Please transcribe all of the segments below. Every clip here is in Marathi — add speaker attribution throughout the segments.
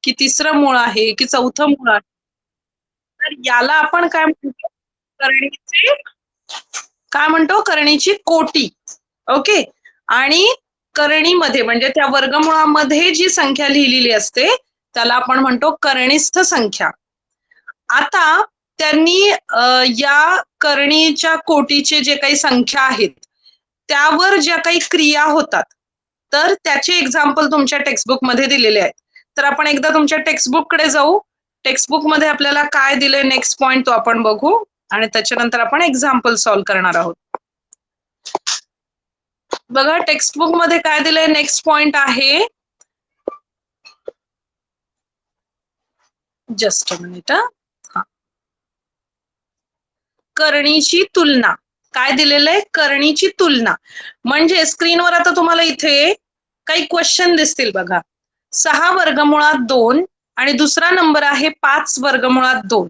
Speaker 1: की तिसरं मूळ आहे की चौथं मूळ आहे. तर याला आपण काय म्हणतो? करणीचे काय म्हणतो? करणीची कोटी. ओके. आणि करणीमध्ये म्हणजे त्या वर्गमुळामध्ये जी संख्या लिहिलेली असते त्याला आपण म्हणतो करणीस्थ संख्या. आता त्यांनी या करणीच्या कोटीचे जे काही संख्या आहेत त्यावर ज्या काही क्रिया होतात तर त्याचे एक्झाम्पल तुमच्या टेक्स्टबुक मध्ये दिलेले आहेत. तर आपण एकदा तुमच्या टेक्स्टबुक कडे जाऊ. टेक्स्टबुक मध्ये आपल्याला काय दिले नेक्स्ट पॉइंट तो आपण बघू आणि त्याच्यानंतर आपण एक्झाम्पल सॉल्व्ह करणार आहोत. बघा टेक्स्टबुक मध्ये काय दिलंय नेक्स्ट पॉइंट आहे. Just a minute. करणीची तुलना. काय दिलेलं आहे? करणीची तुलना. म्हणजे स्क्रीनवर आता तुम्हाला इथे काही क्वेश्चन दिसतील बघा. 6 वर्गमुळात 2 आणि दुसरा नंबर आहे 5 वर्गमुळात 2.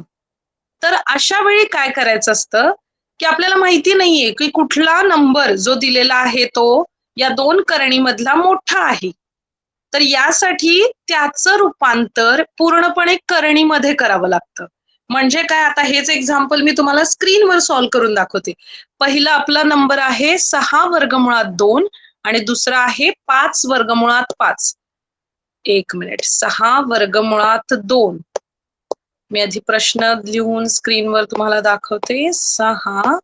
Speaker 1: तर अशा वेळी काय करायचं असतं की आपल्याला माहिती नाहीये की कुठला नंबर जो दिलेला आहे तो या दोन करणीमधला मोठा आहे. तर यासाठी त्याचं रूपांतर पूर्णपणे करणीमध्ये करावं लागतं. म्हणजे काय, आता हेच एक्झाम्पल मी तुम्हाला स्क्रीनवर सॉल्व्ह करून दाखवते. पहिला आपला नंबर आहे 6 वर्गमुळात 2 आणि दुसरा आहे 5 वर्गमुळात 5. एक मिनिट. 6 वर्गमुळात 2. मी आधी प्रश्न लिहून स्क्रीनवर तुम्हाला दाखवते. 6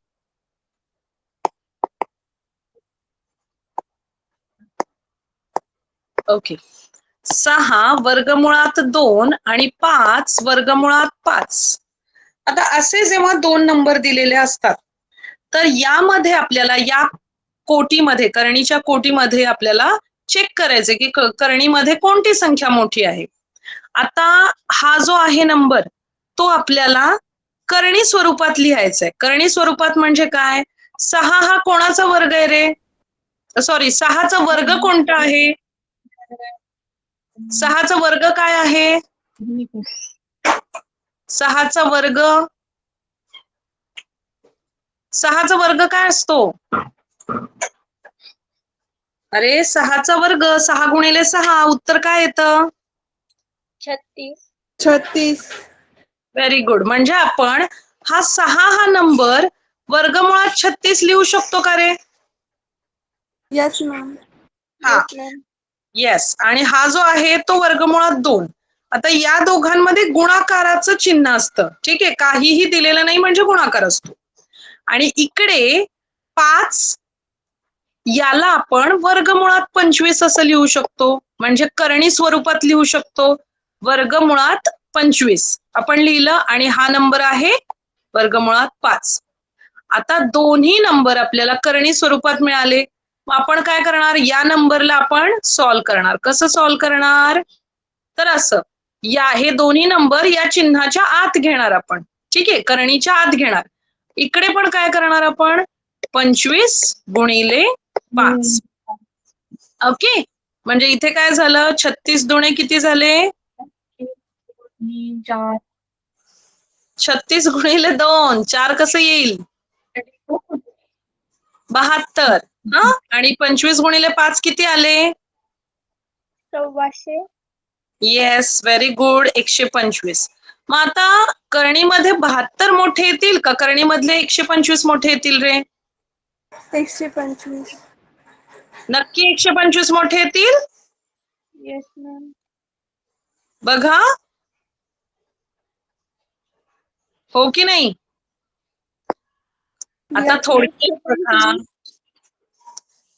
Speaker 1: ओके. 6 वर्गमुळात 2 आणि 5 वर्गमुळात 5. आता असे जेव्हा दोन नंबर दिलेले असतात तर यामध्ये आपल्याला या कोटीमध्ये करणीच्या कोटीमध्ये आपल्याला चेक करायचे की करणीमध्ये कोणती संख्या मोठी आहे. आता हा जो आहे नंबर तो आपल्याला करणी स्वरूपात लिहायचा आहे. करणी स्वरूपात म्हणजे काय? 6 हा कोणाचा वर्ग आहे रे? सॉरी 6चा वर्ग कोणता आहे? 6चा वर्ग काय आहे? 6चा वर्ग 6चा वर्ग काय असतो? अरे 6चा वर्ग 6 गुणिले 6 उत्तर काय येतं?
Speaker 2: 36.
Speaker 1: Very good. म्हणजे आपण हा 6 हा नंबर वर्गमुळात 36 लिहू शकतो का रे?
Speaker 2: Yes, ma'am.
Speaker 1: हा. येस. आणि हा जो आहे तो वर्गमुळात 2. आता या दोघांमध्ये गुणाकाराचं चिन्ह असतं. ठीक आहे. काहीही दिलेलं नाही म्हणजे गुणाकार असतो. आणि इकडे 5 याला आपण वर्गमुळात 25 असं लिहू शकतो. म्हणजे करणी स्वरूपात लिहू शकतो. वर्गमुळात 25 आपण लिहिलं आणि हा नंबर आहे वर्गमुळात 5. आता दोन्ही नंबर आपल्याला करणी स्वरूपात मिळाले. मग आपण काय करणार? या नंबरला आपण सॉल्व्ह करणार. कसं सॉल्व्ह करणार? तर असं, या हे दोन्ही नंबर या चिन्हाच्या आत घेणार आपण. ठीक आहे. करणीच्या आत घेणार. इकडे पण काय करणार आपण? 25 गुणिले 5. ओके. म्हणजे इथे काय झालं? 36 दुणे किती झाले? 36 गुणिले 2. 4 कसं येईल? 72. हा. आणि 25 गुणिले 5 किती आले?
Speaker 2: 1400.
Speaker 1: येस. Very good. 125. मग आता करणीमध्ये 72 मोठे येतील का करणीमधले 125 मोठे येतील रे?
Speaker 2: 125.
Speaker 1: नक्की 125 मोठे येतील?
Speaker 2: Yes, ma'am.
Speaker 1: बघा. हो की नाही? आता
Speaker 2: Yes,
Speaker 1: थोडक्यात बघा.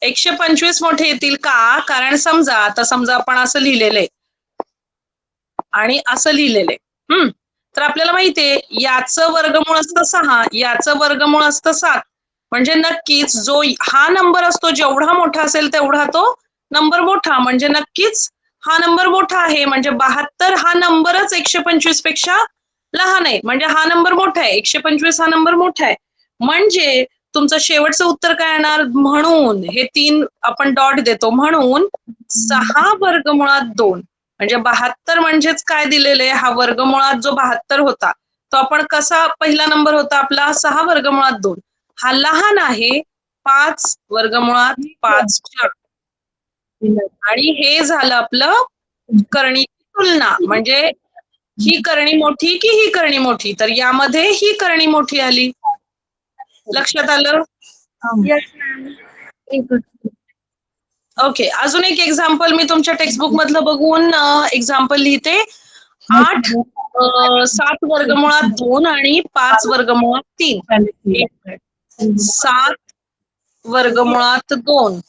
Speaker 1: 125 मोठे येतील का? कारण समजा आपण असं लिहिलेलं आहे आणि असं लिहिलेलं आहे. तर आपल्याला माहितीये याचं वर्गमूळ असतं 6, याचं वर्गमूळ असतं 7. म्हणजे नक्कीच जो हा नंबर असतो जेवढा मोठा असेल तेवढा तो नंबर मोठा. म्हणजे नक्कीच हा नंबर मोठा आहे. म्हणजे 72 हा नंबरच 125 पेक्षा लहान आहे. म्हणजे हा नंबर मोठा आहे. 125 हा नंबर मोठा आहे. म्हणजे तुमचं शेवटचं उत्तर काय येणार? म्हणून हे 3 आपण डॉट देतो. म्हणून 6 वर्गमुळात 2 म्हणजे 72 म्हणजेच काय दिलेले? हा वर्गमुळात जो 72 होता तो आपण कसा पहिला नंबर होता आपला? 6 वर्गमुळात 2. हा लहान आहे 5 वर्गमुळात 5च्या. आणि हे झालं आपलं करणी तुलना म्हणजे ही करणी मोठी की ही करणी मोठी, तर यामध्ये ही करणी मोठी आली. लक्षात आलं?
Speaker 2: Yes, ma'am.
Speaker 1: ओके. अजून एक एक्झाम्पल मी तुमच्या टेक्स्टबुक मधलं बघून एक्झाम्पल लिहिते. 8 7 वर्गमुळात 2 आणि 5 वर्गमुळात 3. 7 वर्गमुळात 2.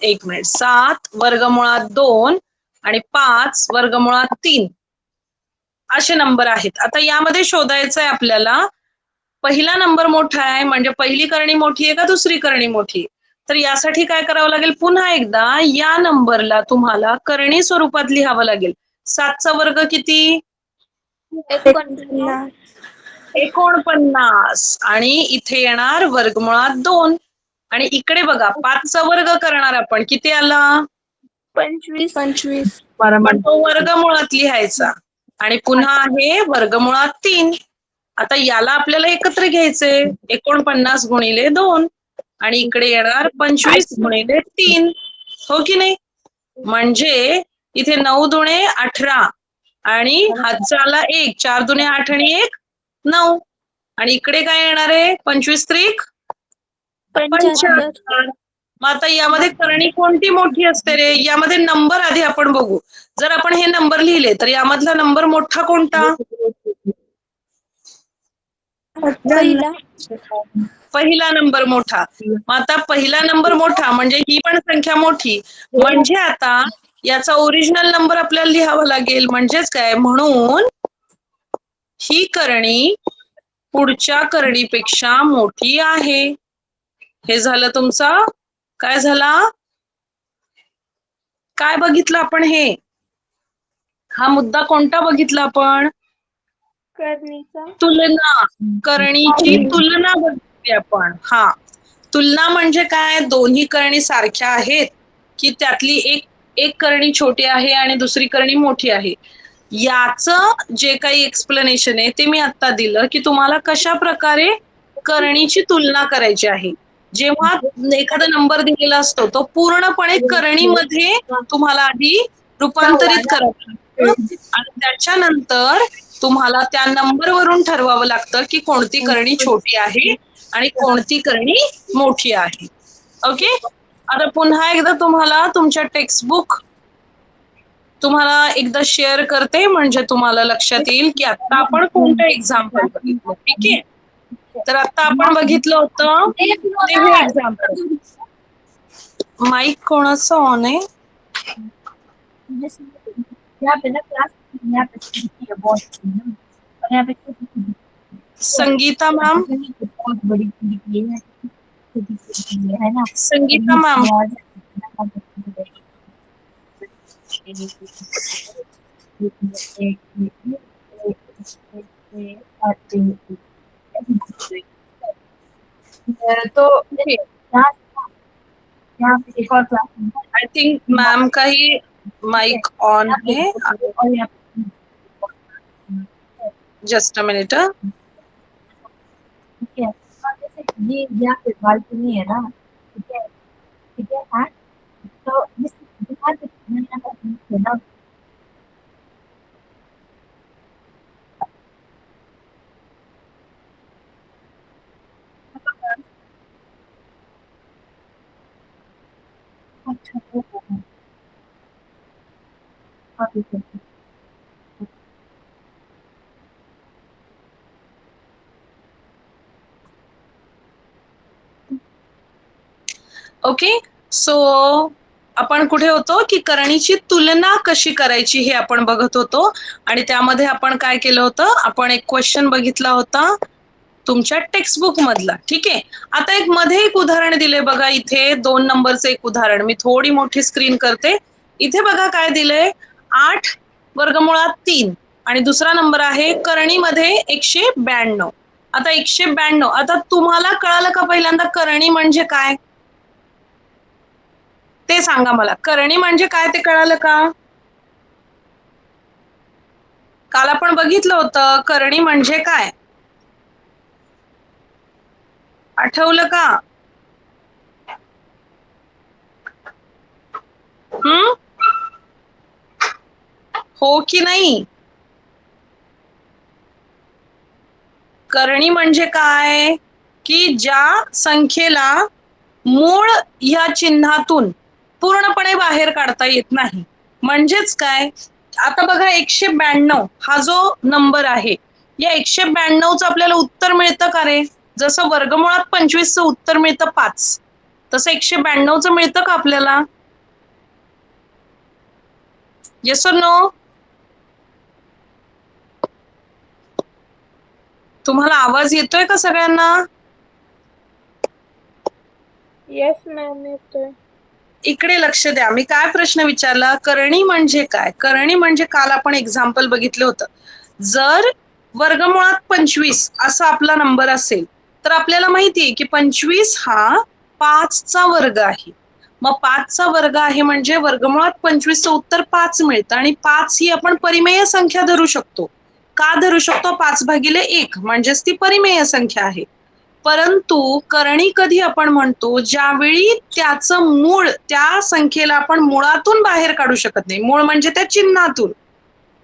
Speaker 1: 1 मिनिट. 7 वर्गमुळात 2 आणि 5 वर्गमुळात 3 असे नंबर आहेत. आता यामध्ये शोधायचं आहे आपल्याला पहिला नंबर मोठा आहे म्हणजे पहिली करणी मोठी आहे का दुसरी करणी मोठी? तर यासाठी काय करावं लागेल? पुन्हा एकदा या नंबरला तुम्हाला करणी स्वरूपात लिहावं लागेल. 7चा वर्ग किती?
Speaker 2: 49.
Speaker 1: 49 आणि इथे येणार वर्गमुळात 2 आणि इकडे बघा 5चा वर्ग करणार आपण. किती आला?
Speaker 2: 25.
Speaker 1: पण तो वर्गमुळात लिहायचा आणि पुन्हा आहे वर्गमुळात 3. आता याला आपल्याला एकत्र घ्यायचे. 49 गुणिले 2 आणि इकडे येणार 25 गुणिले 3. हो की नाही? म्हणजे इथे 9 दुणे 18 आणि हातचा आला 1. 4 दुणे 8 आणि 1 9 आणि इकडे काय येणार आहे? 25 त्रिक 75. मग आता यामध्ये करणी कोणती मोठी असते रे? यामध्ये नंबर आधी आपण बघू. जर आपण हे नंबर लिहिले तर यामधला नंबर मोठा कोणता?
Speaker 2: पहिला.
Speaker 1: पहिला नंबर मोठा. मग आता पहिला नंबर मोठा म्हणजे ही पण संख्या मोठी. म्हणजे आता याचा ओरिजिनल नंबर आपल्याला लिहावा लागेल. म्हणजेच काय? म्हणून ही करणी पुढच्या करणीपेक्षा मोठी आहे. हे झालं तुमचं काय झाला? काय बघितलं आपण हे? हा मुद्दा कोणता बघितला आपण?
Speaker 2: करणीचा.
Speaker 1: तुलना. करणीची तुलना बघितली आपण. हा. तुलना म्हणजे काय? दोन्ही करणी सारख्या आहेत की त्यातली एक करणी छोटी आहे आणि दुसरी करणी मोठी आहे. याचं जे काही एक्सप्लेनेशन आहे ते मी आता दिलं की तुम्हाला कशा प्रकारे करणीची तुलना करायची आहे. जेव्हा एखादा नंबर दिलेला असतो तो पूर्णपणे करणीमध्ये तुम्हाला आधी रूपांतरित करावं लागतं आणि त्याच्यानंतर तुम्हाला त्या नंबरवरून ठरवावं लागतं की कोणती करणी छोटी आहे आणि कोणती करणी मोठी आहे. ओके. आता पुन्हा एकदा तुम्हाला तुमच्या टेक्स्टबुक तुम्हाला एकदा शेअर करते म्हणजे तुम्हाला लक्षात येईल की आता आपण कोणतं एक्झाम्पल बघितलं. ठीक आहे. तर आता आपण बघितलं होतं ते हे एक्झाम्पल. माईक कोणाचं ऑन आहे? संगीता मॅम. संगीता मॅम.
Speaker 3: तो
Speaker 1: ओके.
Speaker 3: यहाँ पे एक और क्लास
Speaker 1: आय थिंक मॅम का ही माईक ऑन है.
Speaker 3: और यहाँ
Speaker 1: जस्ट अ मिनिट.
Speaker 3: ठीक है और जैसे ये यहाँ पे बालकनी है ना ठीक है हाँ तो इस दुकान पे यहाँ पर है ना अच्छा हाँ ठीक है
Speaker 1: ओके. सो आपण कुठे होतो की करणीची तुलना कशी करायची हे आपण बघत होतो आणि त्यामध्ये आपण काय केलं होतं? आपण एक क्वेश्चन बघितला होता तुमच्या टेक्स्टबुक मधला. ठीक आहे. आता एक उदाहरण दिले बघा. इथे 2 नंबरचं एक उदाहरण. मी थोडी मोठी स्क्रीन करते. इथे बघा काय दिलंय? 8 वर्गमुळात 3 आणि दुसरा नंबर आहे करणीमध्ये 192. आता 192 आता तुम्हाला कळालं का पहिल्यांदा करणी म्हणजे काय? ते सांगा मला. करणी म्हणजे काय ते कळालं का? काल आपण बघितलं होतं करणी म्हणजे काय? आठवलं का? हम्म. हो की नाही? करणी म्हणजे काय? की ज्या संख्येला मूळ ह्या चिन्हातून पूर्णपणे बाहेर काढता येत नाही. म्हणजेच काय? आता बघा 192 हा जो नंबर आहे, या 192चं आपल्याला उत्तर मिळतं का रे? जसं वर्गमुळात 25चं उत्तर मिळतं 5, तसं 192चं मिळतं का आपल्याला? येस और नो? तुम्हाला आवाज येतोय का सगळ्यांना?
Speaker 2: येस मॅम येतोय.
Speaker 1: इकडे लक्ष द्या. मी काय प्रश्न विचारला? करणी म्हणजे काय? करणी म्हणजे काल आपण एक्झाम्पल बघितलं होतं. जर वर्गमुळात 25 असा आपला नंबर असेल, तर आपल्याला माहितीये की 25 हा 5चा वर्ग आहे. मग 5चा वर्ग आहे म्हणजे वर्गमुळात 25चं उत्तर 5 मिळतं आणि 5 ही आपण परिमेय संख्या धरू शकतो. का धरू शकतो? 5/1 म्हणजेच ती परिमेय संख्या आहे. परंतु करणी कधी आपण म्हणतो? ज्यावेळी त्याचं मूळ, त्या संख्येला आपण मुळातून बाहेर काढू शकत नाही. मूळ म्हणजे त्या चिन्हातून,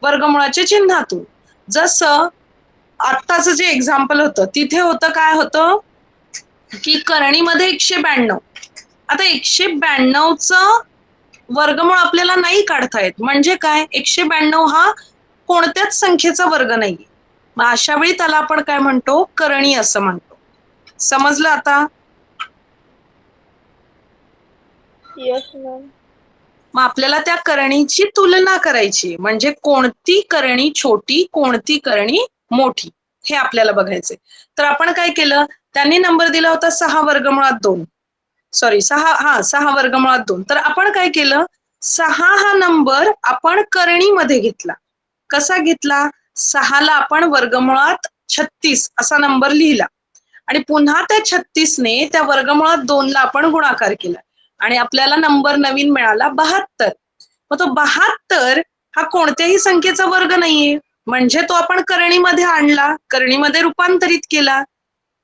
Speaker 1: वर्गमुळाच्या चिन्हातून. जसं आत्ताचं जे एक्झाम्पल होतं, तिथे होतं काय होतं की करणीमध्ये 192. आता 192चं वर्गमूळ आपल्याला नाही काढता येत. म्हणजे काय? 192 हा कोणत्याच संख्येचा वर्ग नाहीये. मग अशा वेळी त्याला आपण काय म्हणतो? करणी असं म्हणतो. समजलं आता?
Speaker 2: Yes ma'am.
Speaker 1: मग आपल्याला त्या करणीची तुलना करायची, म्हणजे कोणती करणी छोटी, कोणती करणी मोठी, हे आपल्याला बघायचंय. तर आपण काय केलं? त्यांनी नंबर दिला होता 6 वर्गमुळात 2. सॉरी 6 वर्गमुळात 2. तर आपण काय केलं? 6 हा नंबर आपण करणीमध्ये घेतला. कसा घेतला? 6ला आपण वर्गमुळात 36 असा नंबर लिहिला आणि पुन्हा त्या 36ने त्या वर्गमुळात 2ला आपण गुणाकार केला आणि आपल्याला नंबर नवीन मिळाला 72. मग तो 72 हा कोणत्याही संख्येचा वर्ग नाहीये, म्हणजे तो आपण करणीमध्ये आणला, करणीमध्ये रूपांतरित केला.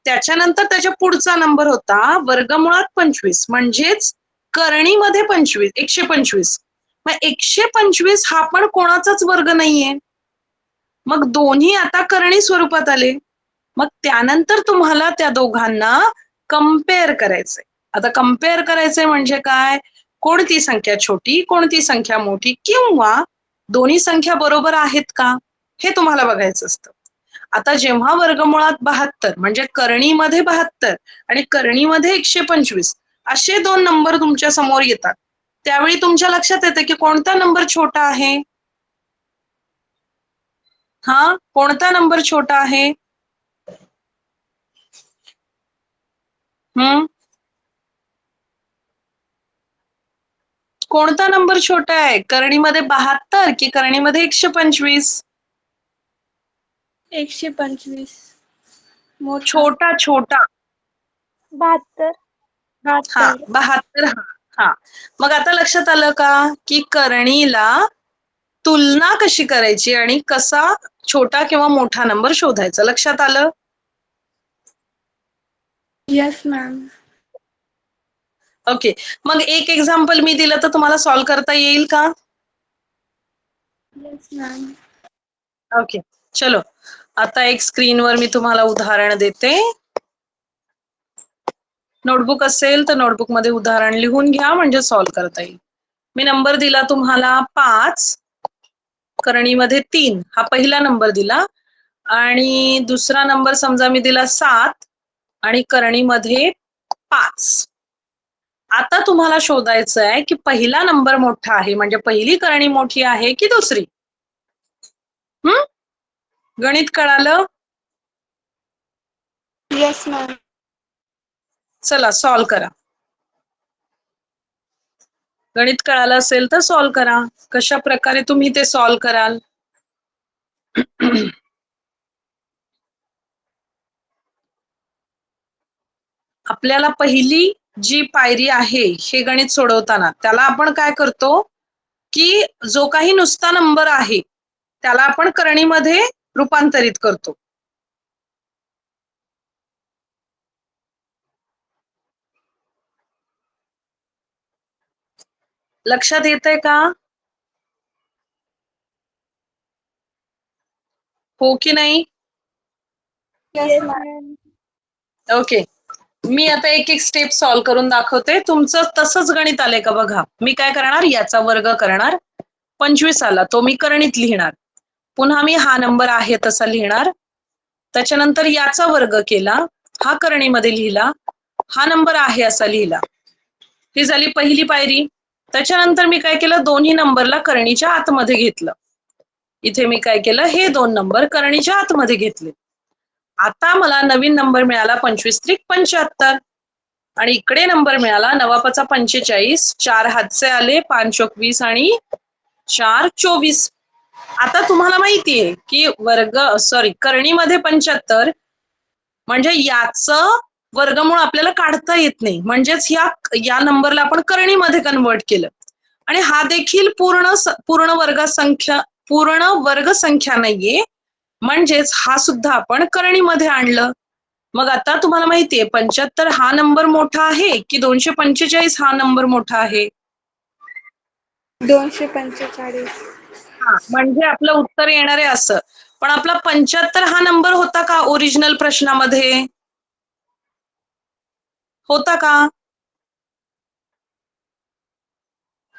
Speaker 1: त्याच्यानंतर त्याच्या पुढचा नंबर होता वर्गमुळात 25, म्हणजेच करणीमध्ये 25, 125. मग 125 हा पण कोणाचाच वर्ग नाहीये. मग दोन्ही आता करणी स्वरूपात आले. मग त्यानंतर तुम्हाला त्या दोघांना कम्पेअर करायचंय. आता कम्पेअर करायचंय म्हणजे काय? कोणती संख्या छोटी, कोणती संख्या मोठी, किंवा दोन्ही संख्या बरोबर आहेत का, हे तुम्हाला बघायचं असतं. आता जेव्हा वर्गमुळात 72 म्हणजे करणीमध्ये 72 आणि करणीमध्ये 125 असे दोन नंबर तुमच्या समोर येतात, त्यावेळी तुमच्या लक्षात येतं की कोणता नंबर छोटा आहे? कोणता नंबर छोटा आहे? कोणता नंबर छोटा आहे? करणीमध्ये 72 की करणीमध्ये 125?
Speaker 2: 125. मोठा.
Speaker 1: छोटा छोटा.
Speaker 2: 72.
Speaker 1: 72. मग आता लक्षात आलं का की करणीला तुलना कशी करायची आणि कसा छोटा किंवा मोठा नंबर शोधायचा? लक्षात आलं?
Speaker 2: Yes ma'am.
Speaker 1: ओके. मग एक एक्झाम्पल मी दिलं तर तुम्हाला सॉल्व्ह करता येईल का?
Speaker 2: Yes ma'am.
Speaker 1: ओके, चलो. आता एक स्क्रीनवर मी तुम्हाला उदाहरण देते. नोटबुक असेल तर नोटबुक मध्ये उदाहरण लिहून घ्या, म्हणजे सॉल्व्ह करता येईल. मी नंबर दिला तुम्हाला 5, करणीमध्ये 3 हा पहिला नंबर दिला आणि दुसरा नंबर समजा मी दिला 7 आणि करणीमध्ये 5. आता तुम्हाला शोधायचं आहे की पहिला नंबर मोठा आहे, म्हणजे पहिली करणी मोठी आहे की दुसरी? गणित कळालं?
Speaker 2: Yes ma'am.
Speaker 1: चला सॉल्व्ह करा. गणित कळालं असेल तर सॉल्व्ह करा. कशा प्रकारे तुम्ही ते सॉल्व्ह कराल? आपल्याला पहिली जी पायरी आहे हे गणित सोडवताना, त्याला आपण काय करतो की जो काही नुसता नंबर आहे त्याला आपण करणीमध्ये रूपांतरित करतो. लक्षात येतंय का? हो की नाही?
Speaker 2: Yes, ma'am.
Speaker 1: ओके. मी आता एक एक स्टेप सॉल्व्ह करून दाखवते. तुमचं तसंच गणित आलंय का बघा. मी काय करणार, याचा वर्ग करणार. 25 आला तो मी करणीत लिहिणार. पुन्हा मी हा नंबर आहे तसा लिहिणार. त्याच्यानंतर याचा वर्ग केला, हा करणीमध्ये लिहिला, हा नंबर आहे असा लिहिला. ही झाली पहिली पायरी. त्याच्यानंतर मी काय केलं, दोन्ही नंबरला करणीच्या आतमध्ये घेतलं. इथे मी काय केलं, हे 2 नंबर करणीच्या आतमध्ये घेतले. आता मला नवीन नंबर मिळाला 25 त्रिक 75 आणि इकडे नंबर मिळाला 9 × 5 = 45. 4 हातचे आले, 5 × 20 आणि 4 = 24. आता तुम्हाला माहितीये की करणीमध्ये 75 म्हणजे याचं वर्गमूळ आपल्याला काढता येत नाही. म्हणजेच या नंबरला आपण करणीमध्ये कन्वर्ट केलं आणि हा देखील पूर्ण वर्ग संख्या नाहीये. म्हणजेच हा सुद्धा आपण करणीमध्ये आणलं. मग आता तुम्हाला माहितीये 75 हा नंबर मोठा आहे की 245 हा नंबर मोठा आहे?
Speaker 2: 245.
Speaker 1: हा, म्हणजे आपलं उत्तर येणार आहे असं. पण आपला 75 हा नंबर होता का ओरिजिनल प्रश्नामध्ये? होता का?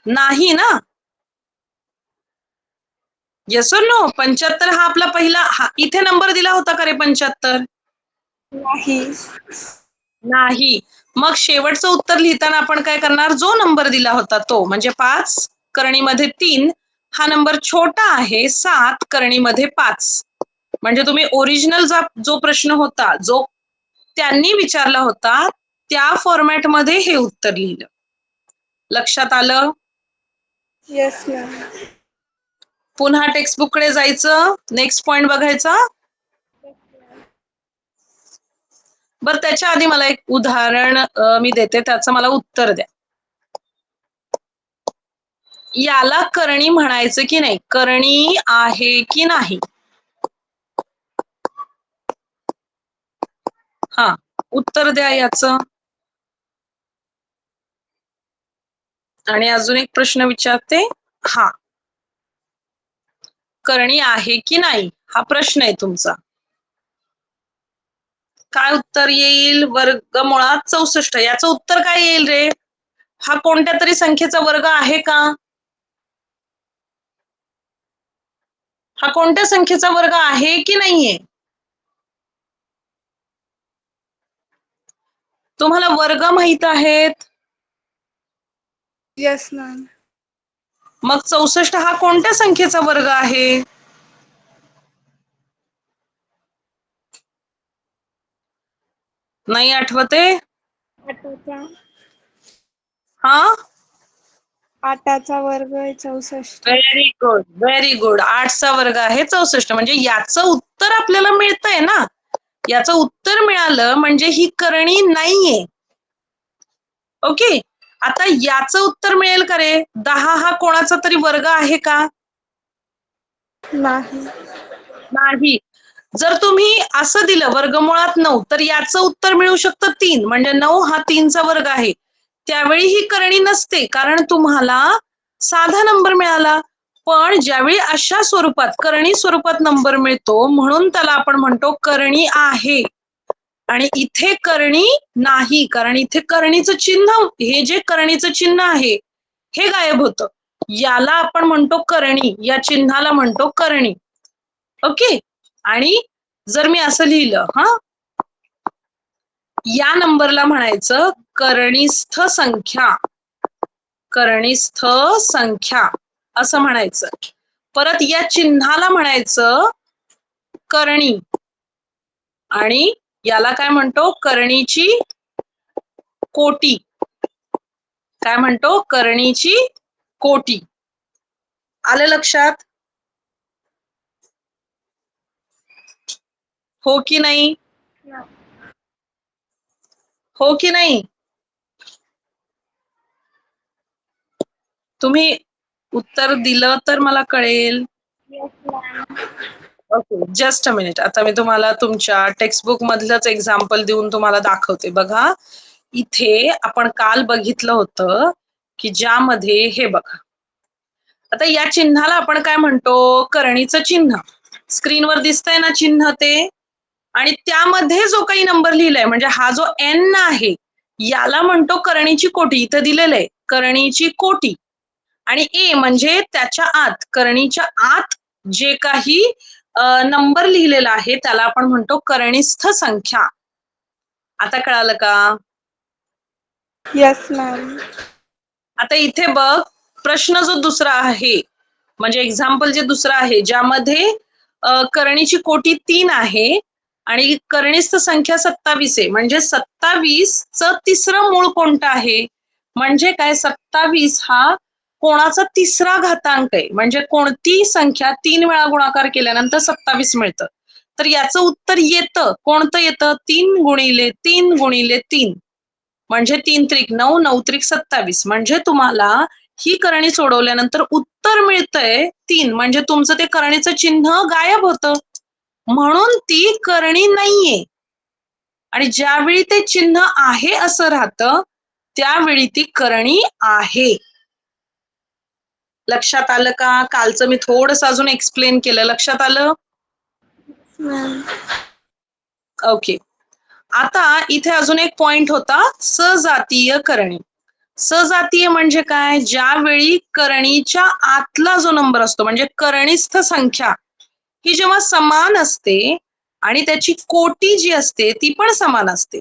Speaker 1: नाही ना. येस और नो? 75 हा आपला पहिला, इथे नंबर दिला होता का रे 75?
Speaker 2: नाही.
Speaker 1: नाही. मग शेवटचं उत्तर लिहिताना आपण काय करणार, जो नंबर दिला होता तो, म्हणजे 5 करणीमध्ये 3, हा नंबर छोटा आहे 7 करणीमध्ये 5. म्हणजे तुम्ही ओरिजिनल जो प्रश्न होता, जो त्यांनी विचारला होता, त्या फॉर्मॅटमध्ये हे उत्तर लिहिलं. लक्षात आलं?
Speaker 2: Yes, ma'am.
Speaker 1: पुन्हा टेक्स्टबुककडे जायचं, नेक्स्ट पॉइंट बघायचा. बरं, त्याच्या आधी मला एक उदाहरण मी देते, त्याचं मला उत्तर द्या. याला करणी म्हणायचं की नाही? करणी आहे की नाही? हा, उत्तर द्या याचं. आणि अजून एक प्रश्न विचारते. हा, करणी आहे की नाही हा प्रश्न आहे तुमचा. काय उत्तर येईल? वर्गमुळात 64. याचं उत्तर काय येईल रे? हा कोणत्या तरी संख्येचा वर्ग आहे का? हा कोणत्या संख्येचा वर्ग आहे की नाहीये? तुम्हाला वर्ग माहित आहेत?
Speaker 2: Yes, ma'am.
Speaker 1: मग 64 हा कोणत्या संख्येचा वर्ग आहे? नाही आठवते?
Speaker 2: 8चा
Speaker 1: हा,
Speaker 2: 8चा वर्ग आहे 64.
Speaker 1: Very good, very good. 8चा वर्ग आहे 64. म्हणजे याचं उत्तर आपल्याला मिळतंय ना. याचं उत्तर मिळालं म्हणजे ही करणी नाहीये. ओके. आता याचं उत्तर मिळेल का रे? 10 हा कोणाचा तरी वर्ग आहे का?
Speaker 2: नाही.
Speaker 1: नाही. जर तुम्ही असं दिलं वर्गमुळात 9, तर याचं उत्तर मिळू शकतं 3. म्हणजे 9 हा 3चा वर्ग आहे. त्यावेळी ही करणी नसते, कारण तुम्हाला साधा नंबर मिळाला. पण ज्यावेळी अशा स्वरूपात, करणी स्वरूपात नंबर मिळतो, म्हणून त्याला आपण म्हणतो करणी आहे. आणि इथे करणी नाही, कारण इथे करणीचं चिन्ह, हे जे करणीचं चिन्ह आहे हे गायब होतं. याला आपण म्हणतो करणी, या चिन्हाला म्हणतो करणी. ओके. आणि जर मी असं लिहिलं, या नंबरला म्हणायचं करणीस्थ संख्या, करणीस्थ संख्या असं म्हणायचं. परत या चिन्हाला म्हणायचं करणी, आणि याला काय म्हणतो? करणीची कोटी. काय म्हणतो? करणीची कोटी. आलं लक्षात? हो की नाही? हो की नाही? तुम्ही उत्तर दिलं तर मला कळेल.
Speaker 2: Yes, ma'am.
Speaker 1: Okay, just a minute. आता मी तुम्हाला तुमच्या टेक्स्टबुक मधलंच एक्झाम्पल देऊन तुम्हाला दाखवते. बघा, इथे आपण काल बघितलं होतं की ज्यामध्ये हे बघा, आता या चिन्हाला आपण काय म्हणतो? करणीचं चिन्ह. स्क्रीनवर दिसतंय ना चिन्ह ते, आणि त्यामध्ये जो काही नंबर लिहिलाय म्हणजे हा जो n आहे याला म्हणतो करणीची कोटी. इथं दिलेलं आहे करणीची कोटी. आणि ए म्हणजे त्याच्या आत, करणीच्या आत जे काही नंबर लिहिलेला आहे त्याला आपण म्हणतो करणीस्थ संख्या. आता कळालं का?
Speaker 2: Yes ma'am.
Speaker 1: आता इथे बघ, प्रश्न जो दुसरा आहे म्हणजे एक्झाम्पल जे दुसरं आहे ज्यामध्ये करणीची कोटी 3 आहे आणि करणीस्थ संख्या 27 आहे, म्हणजे 27चं तिसरं मूळ कोणतं आहे? म्हणजे काय, 27 हा कोणाचा तिसरा घातांक आहे, म्हणजे कोणती संख्या 3 वेळा गुणाकार केल्यानंतर 27 मिळतं. तर याचं उत्तर येतं, कोणतं येतं? 3 गुणिले 3 गुणिले 3 म्हणजे 3 त्रिक 9, 9 त्रिक 27. म्हणजे तुम्हाला ही करणी सोडवल्यानंतर उत्तर मिळतंय 3, म्हणजे तुमचं ते करणीचं चिन्ह गायब होतं, म्हणून ती करणी नाहीये. आणि ज्यावेळी ते चिन्ह आहे असं राहतं त्यावेळी ती करणी आहे. लक्षात आलं का? कालचं मी थोडंसं अजून एक्सप्लेन केलं, लक्षात आलं?
Speaker 2: मॅम.
Speaker 1: ओके. आता इथे अजून एक पॉइंट होता, सजातीय करणी. सजातीय म्हणजे काय? ज्यावेळी करणीच्या आतला जो नंबर असतो म्हणजे करणीस्थ संख्या ही जेव्हा समान असते आणि त्याची कोटी जी असते ती पण समान असते.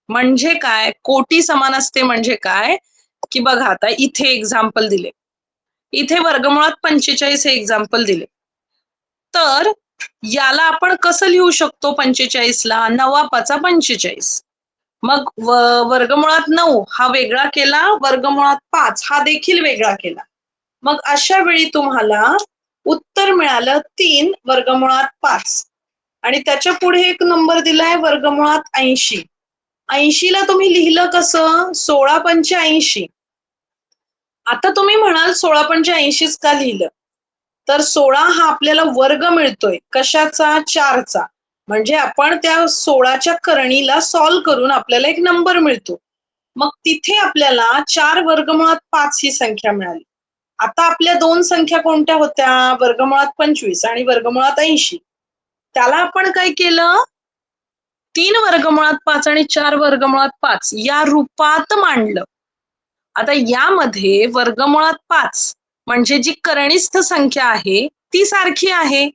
Speaker 1: म्हणजे काय? कोटी समान असते म्हणजे काय की बघा, आता इथे एक्झाम्पल दिले, इथे वर्गमुळात 45 हे एक्झाम्पल दिले, तर याला आपण कसं लिहू शकतो? 45ला 9 × 5 = 45. मग वर्गमुळात 9 हा वेगळा केला, वर्गमुळात 5 हा देखील वेगळा केला. मग अशा वेळी तुम्हाला उत्तर मिळालं 3 वर्गमुळात 5. आणि त्याच्या पुढे एक नंबर दिलाय वर्गमुळात 80. 80ला तुम्ही लिहिलं कसं? 16 × 85. आता तुम्ही म्हणाल 16 × 85 का लिहिलं? तर 16 हा आपल्याला वर्ग मिळतोय, कशाचा? 4चा. म्हणजे आपण त्या 16च्या करणीला सॉल्व करून आपल्याला एक नंबर मिळतो. मग तिथे आपल्याला 4 वर्गमुळात 5 ही संख्या मिळाली. आता आपल्या दोन संख्या कोणत्या होत्या? वर्गमुळात 25 आणि वर्गमुळात 80. त्याला आपण काय केलं? 3 वर्गमुळात 5 आणि 4 वर्गमुळात 5 या रूपात मांडलं. आता यामध्ये वर्गमुळात 5 म्हणजे जी करणीस्थ संख्या आहे ती सारखी आहे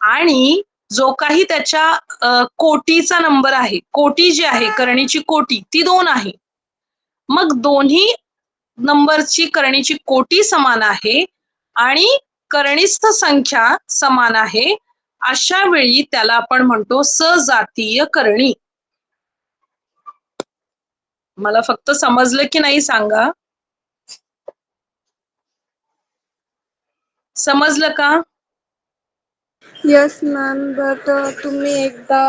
Speaker 1: आणि जो काही त्याच्या कोटीचा नंबर आहे, कोटी जी आहे करणीची कोटी ती 2 आहे. मग दोन्ही नंबरची करणीची कोटी समान आहे आणि करणीस्थ संख्या समान आहे. अशा वेळी त्याला आपण म्हणतो सजातीय करणी. मला फक्त समजलं की नाही सांगा? समजलं का?
Speaker 2: येस मॅम, बट तुम्ही एकदा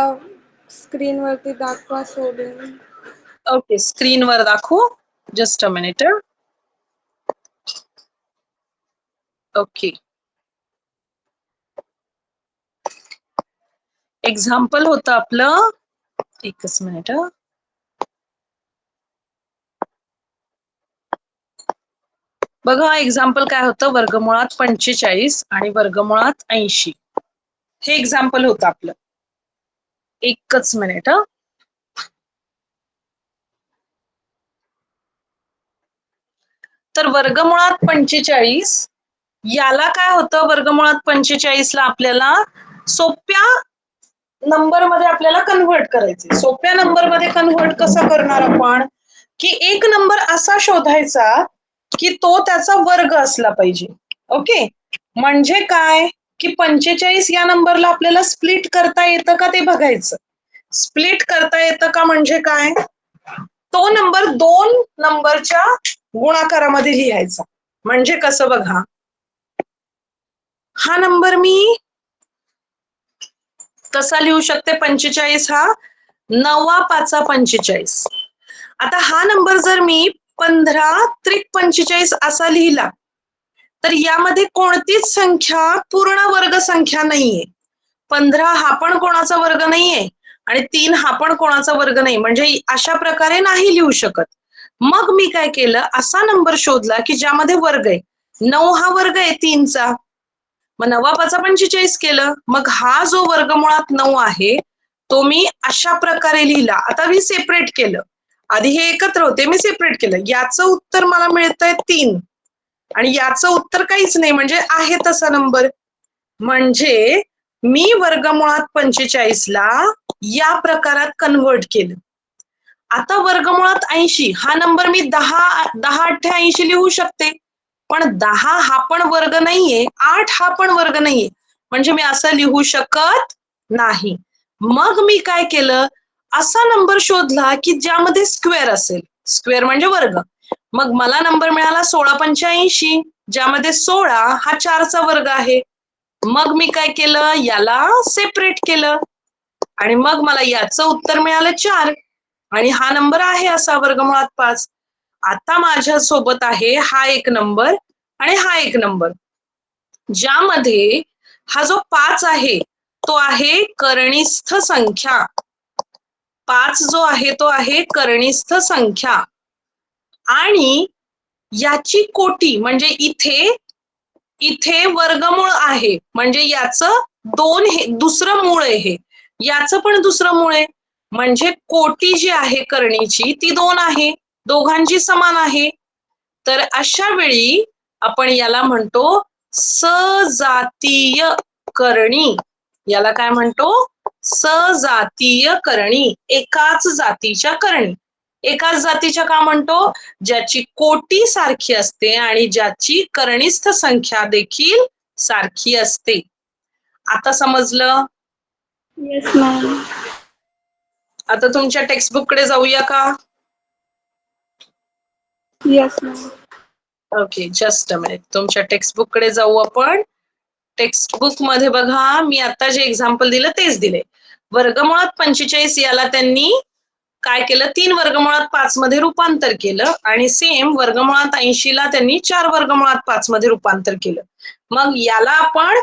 Speaker 2: स्क्रीनवरती दाखवा सोडून.
Speaker 1: ओके, स्क्रीनवर दाखवू? Just a minute. Okay, example होतं आपलं, एकच मिनिट. बघा एक्झाम्पल काय होतं, वर्गमुळात 45 आणि वर्गमुळात 80 हे एक्झाम्पल होतं आपलं. एकच मिनिट. तर वर्गमुळात 45 याला काय होतं? वर्गमुळात 45ला आपल्याला सोप्या नंबर मध्ये आपल्याला कन्व्हर्ट करायचे. सोप्या नंबर मध्ये कन्व्हर्ट कसं करणार आपण? की एक नंबर असा शोधायचा की तो त्याचा वर्ग असला पाहिजे. ओके, म्हणजे काय की 45 या नंबरला आपल्याला स्प्लिट करता येतं का ते बघायचं. स्प्लिट करता येतं का म्हणजे काय? तो नंबर 2 नंबरच्या गुणाकारामध्ये लिहायचा. म्हणजे कसं बघा, हा नंबर मी कसा लिहू शकते? 45 हा 9 × 5 = 45. आता हा नंबर जर मी 15 त्रिक 45 असा लिहिला तर यामध्ये कोणतीच संख्या पूर्ण वर्ग संख्या नाहीये. 15 हा पण कोणाचा वर्ग नाहीये आणि 3 हा पण कोणाचा वर्ग नाही, म्हणजे अशा प्रकारे नाही लिहू शकत. मग मी काय केलं, असा नंबर शोधला की ज्यामध्ये वर्ग आहे. 9 हा वर्ग आहे 3चा, मग 9×5 = 45 केलं. मग हा जो वर्गमुळात 9 आहे तो मी अशा प्रकारे लिहिला. आता मी सेपरेट केलं. आधी हे एकत्र होते, मी सेपरेट केलं. याचं उत्तर मला मिळतंय 3 आणि याचं उत्तर काहीच नाही, म्हणजे आहे तसा नंबर. म्हणजे मी वर्गमुळात 45ला या प्रकारात कन्व्हर्ट केलं. आता वर्गमुळात 80 हा नंबर मी 10×8 = 80 लिहू शकते, पण 10 हा पण वर्ग नाहीये, 8 हा पण वर्ग नाहीये, म्हणजे मी असं लिहू शकत नाही. मग मी काय केलं, असा नंबर शोधला की ज्यामध्ये स्क्वेअर असेल. स्क्वेअर म्हणजे वर्ग. मग मला नंबर मिळाला 16×85, ज्यामध्ये 16 हा 4चा वर्ग आहे. मग मी काय केलं, याला सेपरेट केलं आणि मग मला याचं उत्तर मिळालं 4 आणि हा नंबर आहे असा वर्गमुळात 5. आता माझ्या सोबत आहे हा एक नंबर आणि हा एक नंबर, ज्यामध्ये हा जो 5 आहे तो आहे करणीस्थ संख्या. 5 जो आहे तो आहे करणीस्थ संख्या आणि याची कोटी म्हणजे इथे वर्गमूळ आहे, म्हणजे याचं 2 हे दुसरं मूळ आहे, हे याचं पण दुसरं मूळ आहे, म्हणजे कोटी जी आहे करणीची ती 2 आहे, दोघांची समान आहे. तर अशा वेळी आपण याला म्हणतो सजातीय करणी. याला काय म्हणतो, सजातीय करणी, एकाच जातीच्या करणी. एकाच जातीच्या का म्हणतो, ज्याची कोटी सारखी असते आणि ज्याची करणीस्थ संख्या देखील सारखी असते. आता समजलं?
Speaker 2: Yes ma'am.
Speaker 1: आता तुमच्या टेक्स्टबुक कडे जाऊया का?
Speaker 2: Yes ma'am.
Speaker 1: Okay, just a minute. तुमच्या टेक्स्टबुक कडे जाऊ आपण. टेक्स्टबुक मध्ये बघा, मी आता जे एक्झाम्पल दिलं तेच दिले. वर्गमुळात 45 याला त्यांनी काय केलं, 3 वर्गमुळात 5 मध्ये रूपांतर केलं आणि सेम वर्गमुळात 80ला त्यांनी 4 वर्गमुळात 5 मध्ये रूपांतर केलं. मग याला आपण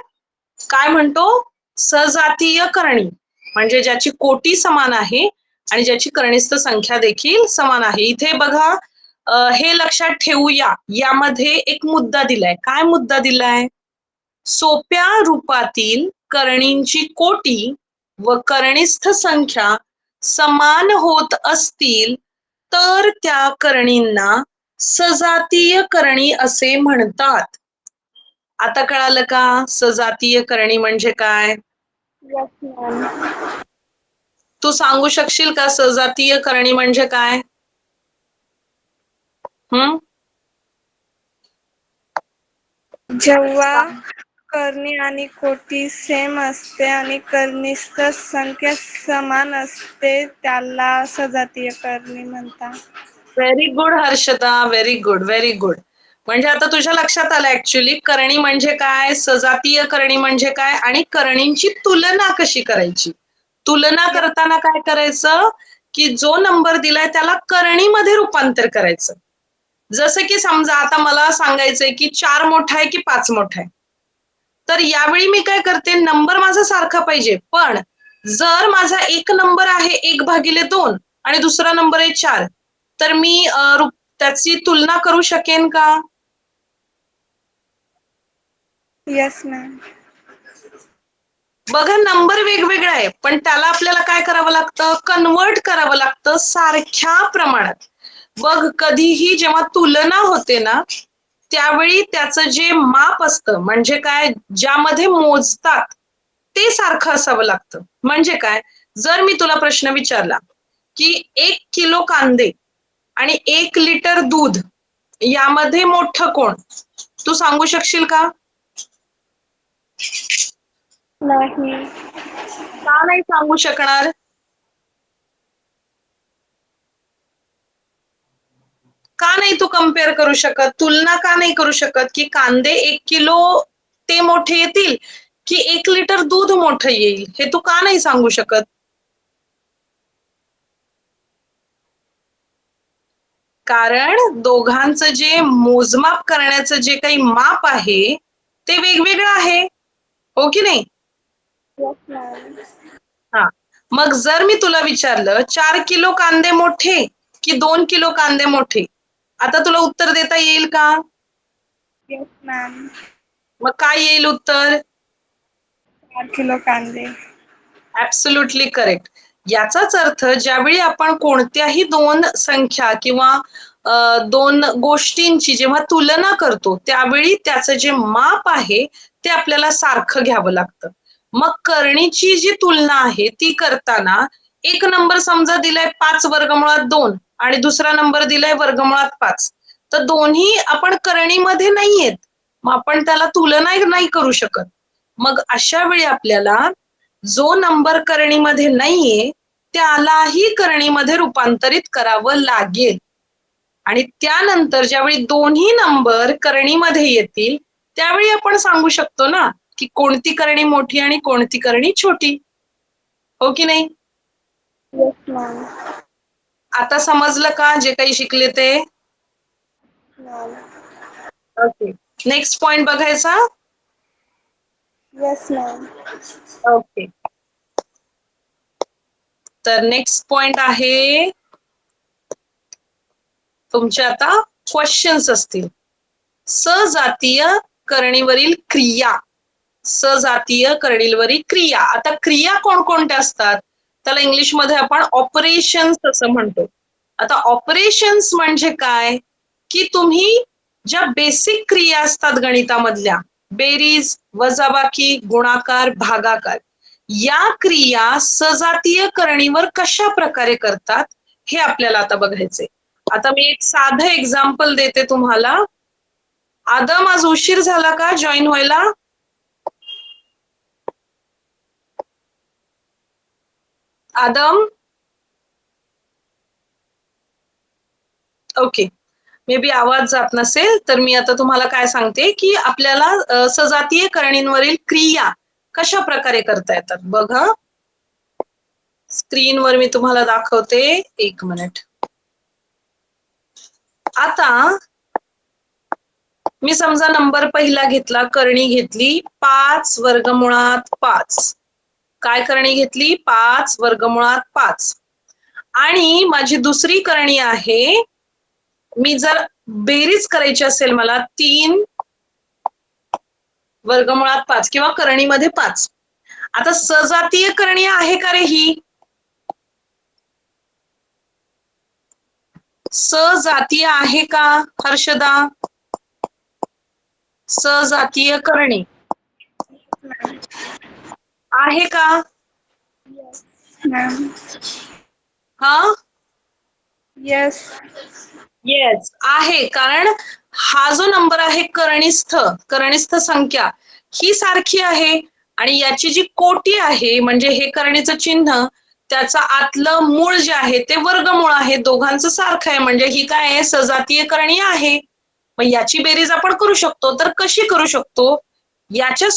Speaker 1: काय म्हणतो, सजातीय करणी, म्हणजे ज्याची कोटी समान आहे आणि ज्याची करणीस्थ संख्या देखील समान आहे. इथे बघा, हे लक्षात ठेवूया, यामध्ये एक मुद्दा दिलाय. काय मुद्दा दिलाय, सोप्या रूपातील करणींची कोटी व करणीस्थ संख्या समान होत असतील तर त्या करणींना सजातीय करणी असे म्हणतात. आता कळालं का सजातीय करणी म्हणजे काय?
Speaker 2: Yes ma'am.
Speaker 1: तू सांगू शकशील का सजातीय करणी म्हणजे काय?
Speaker 2: जेव्हा करणी आणि कोटी सेम असते आणि कनिष्ठ संख्या समान असते त्याला सजातीय करणी म्हणतात.
Speaker 1: Very good Harshada, very good, very good. म्हणजे आता तुझ्या लक्षात आलं ऍक्च्युली करणी म्हणजे काय, सजातीय करणी म्हणजे काय आणि करणींची तुलना कशी करायची. तुलना करताना काय करायचं की जो नंबर दिलाय त्याला करणीमध्ये रूपांतर करायचं. जसं की समजा आता मला सांगायचंय की 4 मोठा आहे की 5 मोठा आहे, तर यावेळी मी काय करते, नंबर माझा सारखा पाहिजे, पण जर माझा एक नंबर आहे 1/2 आणि दुसरा नंबर आहे 4, तर मी त्याची तुलना करू शकेन का?
Speaker 2: Yes ma'am.
Speaker 1: बघा, नंबर वेगवेगळा आहे, पण त्याला आपल्याला काय करावं लागतं, कन्वर्ट करावं लागतं सारख्या प्रमाणात. बघ, कधीही जेव्हा तुलना होते ना, त्यावेळी त्याचं जे माप असतं, म्हणजे काय, ज्यामध्ये मोजतात ते सारखं असावं लागतं. म्हणजे काय, जर मी तुला प्रश्न विचारला की 1 किलो कांदे आणि 1 लिटर दूध यामध्ये मोठं कोण, तू सांगू शकशील का?
Speaker 2: नाही.
Speaker 1: का नाही सांगू शकणार? का नाही तू कम्पेअर करू शकत, तुलना का नाही करू शकत की कांदे 1 किलो ते मोठे येतील की 1 लिटर दूध मोठं येईल, हे तू का नाही सांगू शकत? कारण दोघांचं जे मोजमाप करण्याचं जे काही माप आहे ते वेगवेगळं आहे, हो की नाही?
Speaker 2: Yes ma'am.
Speaker 1: हा, मग जर मी तुला विचारलं 4 किलो कांदे मोठे की 2 किलो कांदे मोठे, आता तुला उत्तर देता येईल का?
Speaker 2: Yes ma'am.
Speaker 1: मग काय येईल उत्तर?
Speaker 2: 4 किलो कांदे.
Speaker 1: Absolutely correct. याचाच अर्थ ज्यावेळी आपण कोणत्याही दोन संख्या किंवा दोन गोष्टींची जेव्हा तुलना करतो त्यावेळी त्याचं जे माप आहे ते आपल्याला सारखं घ्यावं लागतं. मग करणीची जी तुलना आहे ती करताना एक नंबर समजा दिलाय 5 वर्गमुळात 2 आणि दुसरा नंबर दिलाय वर्गमुळात 5, तर दोन्ही आपण करणीमध्ये नाहीयेत, मग आपण त्याला तुलना नाही करू शकत. मग अशा वेळी आपल्याला जो नंबर करणीमध्ये नाहीये त्यालाही करणीमध्ये रूपांतरित करावं लागेल. आणि त्यानंतर ज्यावेळी दोन्ही नंबर करणीमध्ये येतील त्यावेळी आपण सांगू शकतो ना की कोणती करणी मोठी आणि कोणती करणी छोटी. हो की नाही?
Speaker 2: Yes ma'am.
Speaker 1: आता समजलं का जे काही शिकले ते? ओके. नेक्स्ट पॉइंट बघायचा.
Speaker 2: Yes ma'am.
Speaker 1: ओके. तर नेक्स्ट पॉइंट आहे तुमचे आता क्वेश्चन्स असतील. सजातीय करणीवरील क्रिया. सजातीय करणीवरील क्रिया. आता क्रिया कोणकोणत्या असतात त्याला इंग्लिशमध्ये आपण ऑपरेशन्स असं म्हणतो. आता ऑपरेशन्स म्हणजे काय की तुम्ही ज्या बेसिक क्रिया असतात गणितामधल्या, बेरीज, वजाबाकी, गुणाकार, भागाकार, या क्रिया सजातीय करणीवर कशा प्रकारे करतात हे आपल्याला आता बघायचंय. आता मी एक साधं एक्झाम्पल देते तुम्हाला. आदम, आज उशीर झाला का जॉईन व्हायला? आदम? ओके. मे बी आवाज जात नसेल तर मी आता तुम्हाला काय सांगते की आपल्याला सजातीय करणींवरील क्रिया कशा प्रकारे करता येतात. बघा स्क्रीनवर मी तुम्हाला दाखवते, एक मिनिट. आता मी समजा नंबर पहिला घेतला, करणी घेतली 5 वर्गमुळात 5. काय करणी घेतली? 5 वर्गमुळात 5. आणि माझी दुसरी करणी आहे, मी जर बेरीज करायची असेल मला 3 वर्गमुळात 5 किंवा करणीमध्ये 5. आता सजातीय करणी आहे का रे ही? सजातीय आहे का हर्षदा? सजातीय करणी आहे का?
Speaker 2: मॅम.
Speaker 1: हा?
Speaker 2: येस.
Speaker 1: येस आहे. कारण हा जो नंबर आहे करणीस्थ संख्या ही सारखी आहे आणि याची जी कोटी आहे म्हणजे हे करणीचं चिन्ह त्याचा आतलं मूळ जे आहे ते वर्गमूळ आहे, दोघांचं सारखं आहे, म्हणजे ही काय आहे? सजातीय करणी आहे. मग याची बेरीज आपण करू शकतो. तर कशी करू शकतो? याच्या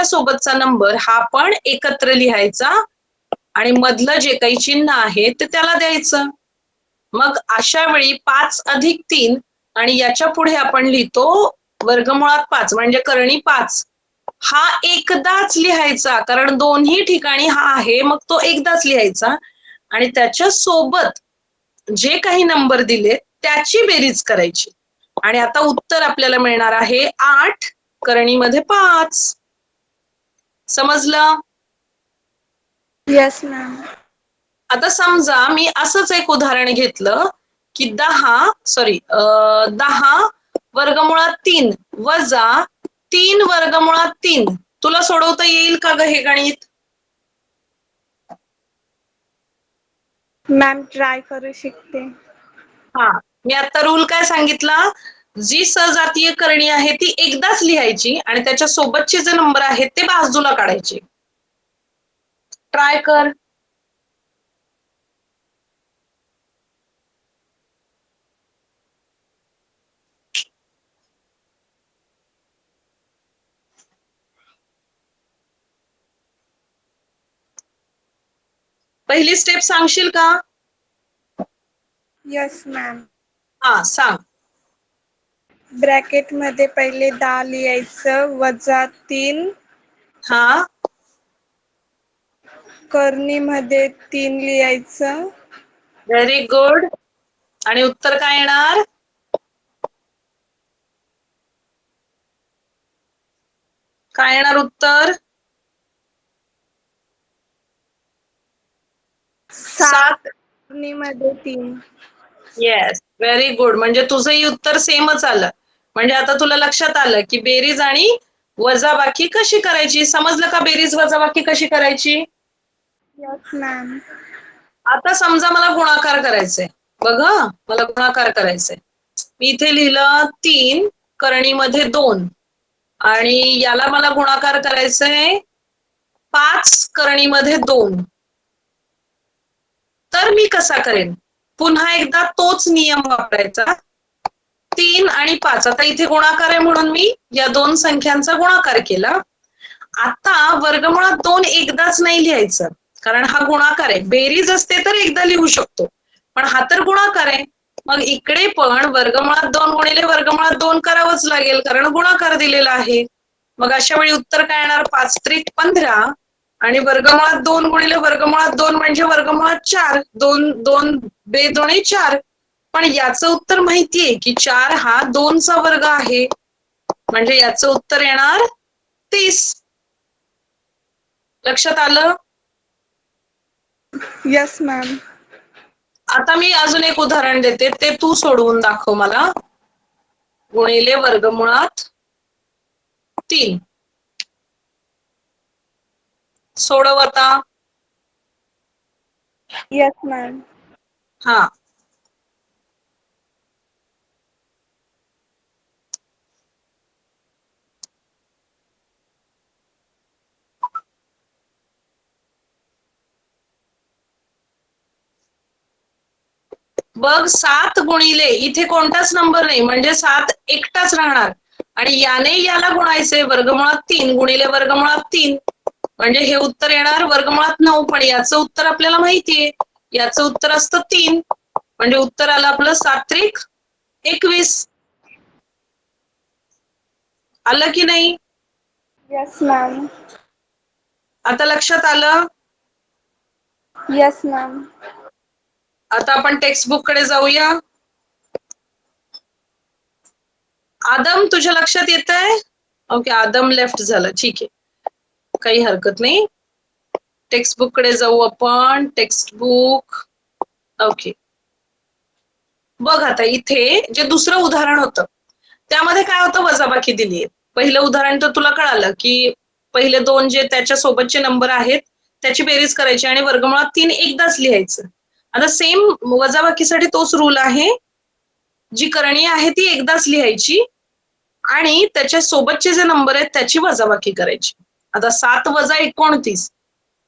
Speaker 1: सोबतचा नंबर हा पण एकत्र लिहायचा आणि मधलं जे काही चिन्ह आहे ते त्याला द्यायचं. मग अशा वेळी 5 अधिक 3 आणि याच्या पुढे आपण लिहितो वर्गमुळात 5 म्हणजे करणी 5. हा एकदाच लिहायचा, कारण दोन्ही ठिकाणी हा आहे, मग तो एकदाच लिहायचा आणि त्याच्या सोबत जे काही नंबर दिले त्याची बेरीज करायची. आणि आता उत्तर आपल्याला मिळणार आहे 8 करणीमध्ये 5. समजलं?
Speaker 2: Yes ma'am.
Speaker 1: आता समजा मी असंच एक उदाहरण घेतलं की 10 वर्गमुळात 3 वजा 3 वर्गमुळात 3. तुला सोडवता येईल का ग हे गणित?
Speaker 2: मॅम ट्राय करू शकते.
Speaker 1: हा, मी आता रूल काय सांगितला, जी सजातीय करणी आहे ती एकदाच लिहायची आणि त्याच्या सोबतचे जे नंबर आहेत ते बाजूला काढायचे. ट्राय कर. पहिली स्टेप सांगशील का?
Speaker 2: Yes ma'am.
Speaker 1: हा सांग.
Speaker 2: ब्रॅकेट मध्ये पहिले 10 लिहायचं वजा 3.
Speaker 1: हा,
Speaker 2: करणीमध्ये 3 लिहायचं.
Speaker 1: Very good. आणि उत्तर काय येणार? काय येणार उत्तर? 7.
Speaker 2: मध्ये 3.
Speaker 1: Yes, very good. म्हणजे तुझंही उत्तर सेमच आलं. म्हणजे आता तुला लक्षात आलं की बेरीज आणि वजाबाकी कशी करायची. समजलं का बेरीज वजाबाकी कशी करायची?
Speaker 2: Yes ma'am.
Speaker 1: आता समजा मला गुणाकार करायचंय. बघ मला गुणाकार करायचंय. मी इथे लिहिलं 3 करणीमध्ये 2 आणि याला मला गुणाकार करायचंय 5 करणीमध्ये 2. तर मी कसा करेन? पुन्हा एकदा तोच नियम वापरायचा. 3 आणि 5. आता इथे गुणाकार आहे म्हणून मी या दोन संख्यांचा गुणाकार केला. आता वर्गमुळात 2 एकदाच नाही लिहायचं, कारण हा गुणाकार आहे. बेरीज असते तर एकदा लिहू शकतो, पण हा तर गुणाकार आहे. मग इकडे पण वर्गमुळात 2 गुणिले वर्गमुळात 2 करावंच लागेल, कारण गुणाकार दिलेला आहे. मग अशा वेळी उत्तर काय येणार? 5 त्रिक 15 आणि वर्गमुळात 2 गुणिले वर्गमुळात 2 म्हणजे वर्गमुळात 4. 2 बे 2 4. पण याचं उत्तर माहितीये की 4 हा 2चा वर्ग आहे, म्हणजे याचं उत्तर येणार 30. लक्षात आलं?
Speaker 2: Yes ma'am.
Speaker 1: आता मी अजून एक उदाहरण देते, ते तू सोडवून दाखव मला. गुणिले वर्गमुळात 3. सोडव आता.
Speaker 2: Yes ma'am.
Speaker 1: हा. बघ 7 गुणिले, इथे कोणताच नंबर नाही म्हणजे 7 एकटाच राहणार आणि याने याला गुणायचे. वर्गमुळात 3 गुणिले वर्गमुळात 3 म्हणजे हे उत्तर येणार वर्गमुळात 9. पण याचं उत्तर आपल्याला माहितीये, याचं उत्तर असतं 3. म्हणजे उत्तर आलं आपलं 7 त्रिक 21. आलं की नाही?
Speaker 2: Yes ma'am.
Speaker 1: आता लक्षात आलं?
Speaker 2: Yes ma'am.
Speaker 1: आता आपण टेक्स्टबुक कडे जाऊया. आदम तुझ्या लक्षात येतंय? ओके, आदम लेफ्ट झालं, ठीक आहे, काही हरकत नाही. टेक्स्टबुक कडे जाऊ आपण. टेक्स्टबुक. ओके, बघ आता इथे जे दुसरं उदाहरण होतं त्यामध्ये काय होतं? वजाबाकी दिली आहे. पहिलं उदाहरण तर तुला कळालं की पहिले 2 जे त्याच्या सोबतचे नंबर आहेत त्याची बेरीज करायची आणि वर्गमुळात 3 एकदाच लिहायचं. आता सेम वजाबाकीसाठी तोच रूल आहे. जी करणी आहे ती एकदाच लिहायची आणि त्याच्या सोबतचे जे नंबर आहेत त्याची वजाबाकी करायची. आता 7 वजा 29,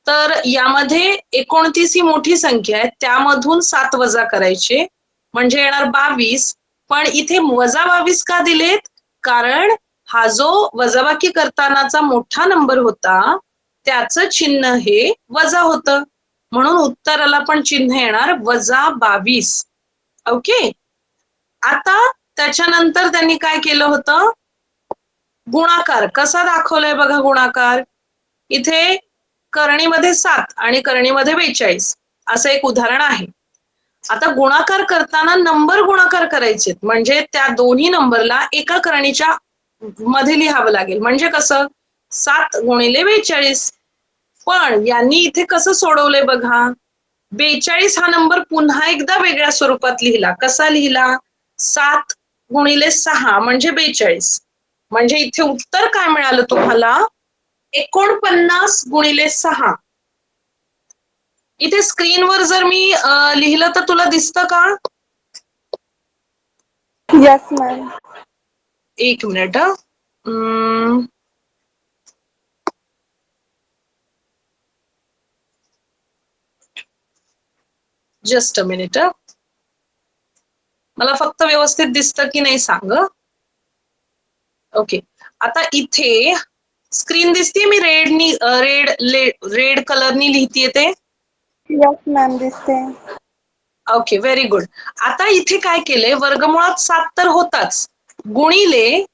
Speaker 1: तर यामध्ये 29 ही मोठी संख्या आहे, त्यामधून 7 वजा करायचे म्हणजे येणार 22. पण इथे वजा 22 का दिलेत? कारण हा जो वजाबाकी करतानाचा मोठा नंबर होता त्याचं चिन्ह हे वजा होतं, म्हणून उत्तराला पण चिन्ह येणार वजा 22. ओके. आता त्याच्यानंतर त्यांनी काय केलं होतं? गुणाकार कसा दाखवलाय बघा. गुणाकार इथे करणीमध्ये 7 आणि करणीमध्ये 42 असं एक उदाहरण आहे. आता गुणाकार करताना नंबर गुणाकार करायचे म्हणजे त्या दोन्ही नंबरला एका करणीच्या मध्ये लिहावं लागेल. म्हणजे कसं? 7 गुणिले 42. पण यांनी इथे कसं सोडवलंय बघा. 42 हा नंबर पुन्हा एकदा वेगळ्या स्वरूपात लिहिला. कसा लिहिला? 7 गुणिले 6 म्हणजे 42. म्हणजे इथे उत्तर काय मिळालं तुम्हाला? 49 गुणिले 6. इथे स्क्रीनवर जर मी लिहिलं तर तुला दिसतं का?
Speaker 2: Yes ma'am.
Speaker 1: एक मिनिट. Just a minute. मला फक्त व्यवस्थित दिसतं की नाही सांग. ओके. आता इथे स्क्रीन दिसते, मी रेड कलरनी लिहितीये ते.
Speaker 2: यस मॅम दिसते.
Speaker 1: Okay, very good. आता इथे काय केलंय? वर्गमुळात 7 तर होताच, गुणिले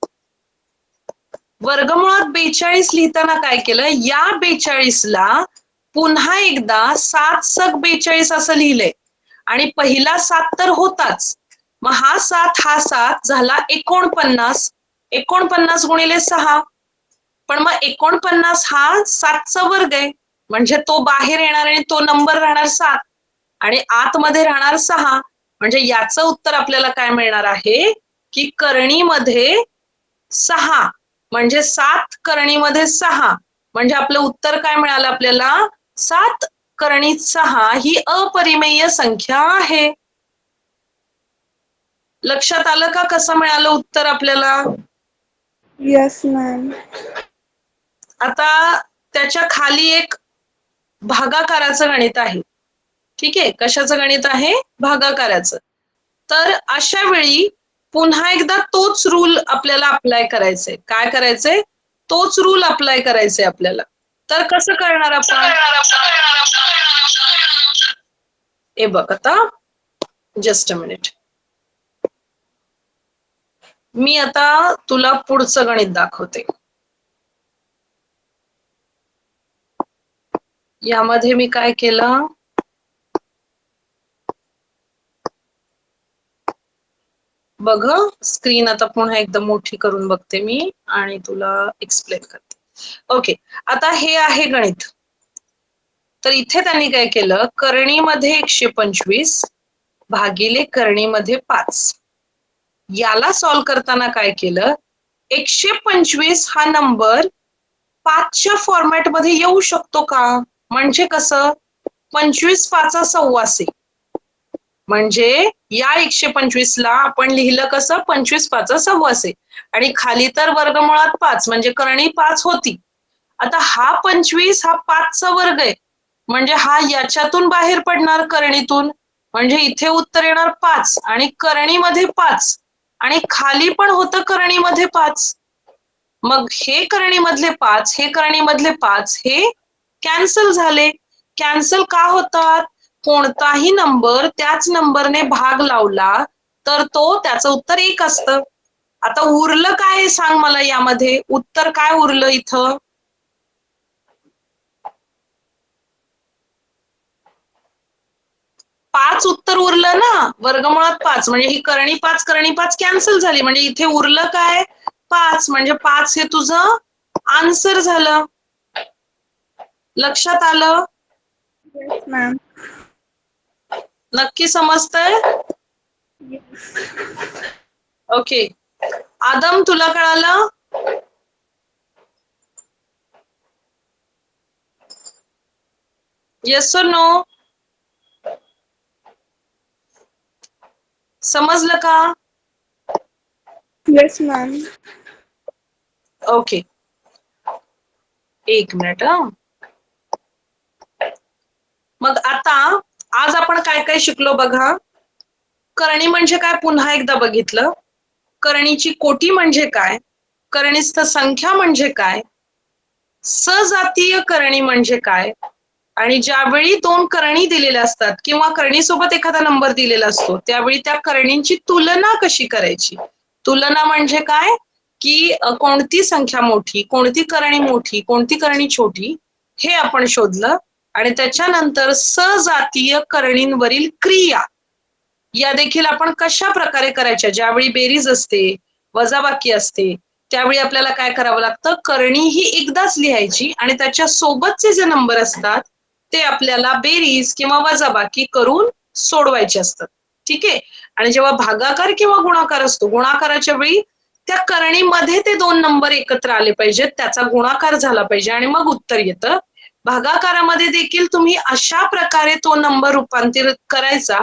Speaker 1: वर्गमुळात 42 लिहिताना काय केलं? या 42ला पुन्हा एकदा 7 सक 42 असं लिहिलंय आणि पहिला 7 तर होताच, मग हा 7 झाला 49. 49 गुणिले 6 पण मग 49 हा 7चा वर्ग आहे, म्हणजे तो बाहेर येणार आणि तो नंबर राहणार 7 आणि आतमध्ये राहणार 6. म्हणजे याचं उत्तर आपल्याला काय मिळणार आहे की करणीमध्ये 6 म्हणजे 7 करणीमध्ये 6 म्हणजे आपलं उत्तर काय मिळालं आपल्याला 7 करणीत 6 ही अपरिमेय संख्या आहे. लक्षात आलं का कसं मिळालं उत्तर आपल्याला?
Speaker 2: Yes ma'am.
Speaker 1: आता त्याच्या खाली एक भागाकाराचं गणित आहे. ठीक आहे, कशाचं गणित आहे? भागाकाराचं. तर अशा वेळी पुन्हा एकदा तोच रूल आपल्याला अप्लाय करायचंय. काय करायचंय? तोच रूल अप्लाय करायचंय आपल्याला. तर कसं करणार आपण? हे बघ आता, जस्ट अ मिनिट. मी आता तुला पुढचं गणित दाखवते. यामध्ये मी काय केलं? बघ, स्क्रीन आता पुन्हा एकदम मोठी करून बघते मी आणि तुला एक्सप्लेन करते. ओके, आता हे आहे गणित. तर इथे त्यांनी काय केलं? करणीमध्ये 125 भागिले करणीमध्ये 5 याला सॉल्व्ह करताना काय केलं? 125 हा नंबर 5च्या फॉर्मॅटमध्ये येऊ शकतो का? म्हणजे कसं? 25 5 सव्वासे, म्हणजे या 125 ला आपण लिहिलं कसं? 25 5 सव्वासे आणि खाली तर वर्गमुळात 5 म्हणजे करणी 5 होती. आता हा 25 हा 5चा वर्ग आहे, म्हणजे हा याच्यातून बाहेर पडणार करणीतून, म्हणजे इथे उत्तर येणार 5 आणि करणीमध्ये 5 आणि खाली पण होतं करणीमध्ये 5. मग हे करणीमधले 5 हे करणीमधले 5 हे कॅन्सल झाले. कॅन्सल का होतात? कोणताही नंबर त्याच नंबरने भाग लावला तर तो त्याचं उत्तर 1 असतं. आता उरलं काय सांग मला यामध्ये? उत्तर काय उरलं इथं? 5 उत्तर उरलं ना, वर्गमुळात 5 म्हणजे ही करणी 5 कॅन्सल झाली, म्हणजे इथे उरलं काय? 5 म्हणजे 5 हे तुझं आन्सर झालं. लक्षात आलं?
Speaker 2: Yes ma'am.
Speaker 1: नक्की समजतंय? ओके. आदम, तुला कळालं? येस और नो? समजलं का?
Speaker 2: Yes ma'am.
Speaker 1: ओके, एक मिनिट. मग आता आज आपण काय काय शिकलो बघा. करणी म्हणजे काय पुन्हा एकदा बघितलं. करणीची कोटी म्हणजे काय? करणीस्थ संख्या म्हणजे काय? सजातीय करणी म्हणजे काय? आणि ज्यावेळी 2 करणी दिलेल्या असतात किंवा करणीसोबत एखादा नंबर दिलेला असतो त्यावेळी त्या करणींची तुलना कशी करायची? तुलना म्हणजे काय? की कोणती संख्या मोठी, कोणती करणी मोठी, कोणती करणी छोटी, हे आपण शोधलं. आणि त्याच्यानंतर सजातीय करणींवरील क्रिया या देखील आपण कशा प्रकारे करायच्या? ज्यावेळी बेरीज असते, वजाबाकी असते, त्यावेळी आपल्याला काय करावं लागतं? करणी ही एकदाच लिहायची आणि त्याच्या सोबतचे जे नंबर असतात ते आपल्याला बेरीज किंवा वजाबाकी करून सोडवायचे असतात. ठीक आहे. आणि जेव्हा भागाकार किंवा गुणाकार असतो, गुणाकाराच्या वेळी त्या करणीमध्ये ते 2 नंबर एकत्र आले पाहिजेत, त्याचा गुणाकार झाला पाहिजे आणि मग उत्तर येतं. भागाकारामध्ये देखील तुम्ही अशा प्रकारे तो नंबर रूपांतरित करायचा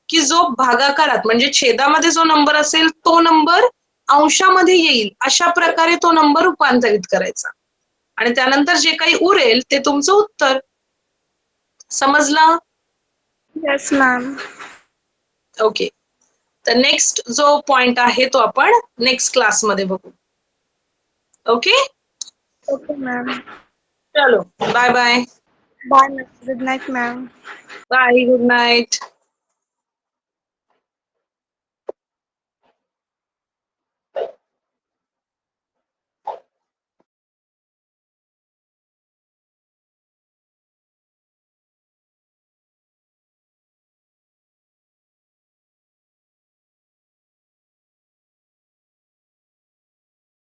Speaker 1: की जो भागाकारात म्हणजे छेदामध्ये जो नंबर असेल तो नंबर अंशामध्ये येईल, अशा प्रकारे तो नंबर रूपांतरित करायचा आणि त्यानंतर जे काही उरेल ते तुमचं उत्तर. समजलं?
Speaker 2: Yes ma'am.
Speaker 1: ओके. तर नेक्स्ट जो पॉइंट आहे तो आपण नेक्स्ट क्लासमध्ये बघू. Okay,
Speaker 2: okay ma'am.
Speaker 1: चलो bye bye.
Speaker 2: Bye ma'am. Good night ma'am.
Speaker 1: Bye, good night.